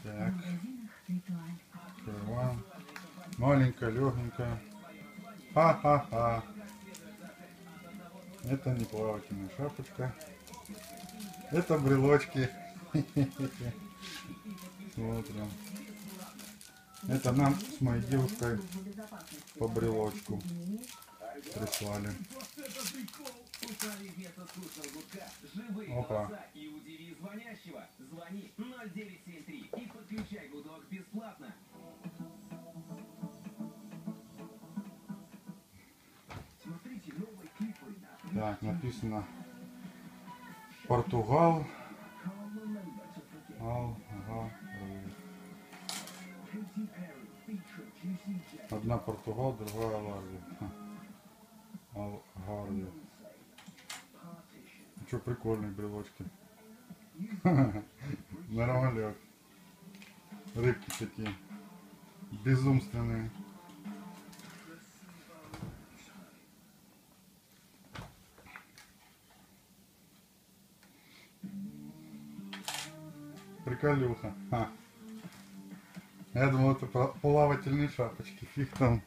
Так. Открываем. Маленькая, легенькая. Ха-ха-ха. Это не плавательная шапочка. Это брелочки. Смотрим. Это нам с моей девушкой по брелочку прислали. Опа. Так, написано Португал. Одна Португал, другая Алгарве. Алгарве. Что, прикольные брелочки. Нормалек. Рыбки такие безумственные. Приколюха. Я думал, это плавательные шапочки. Фиг там.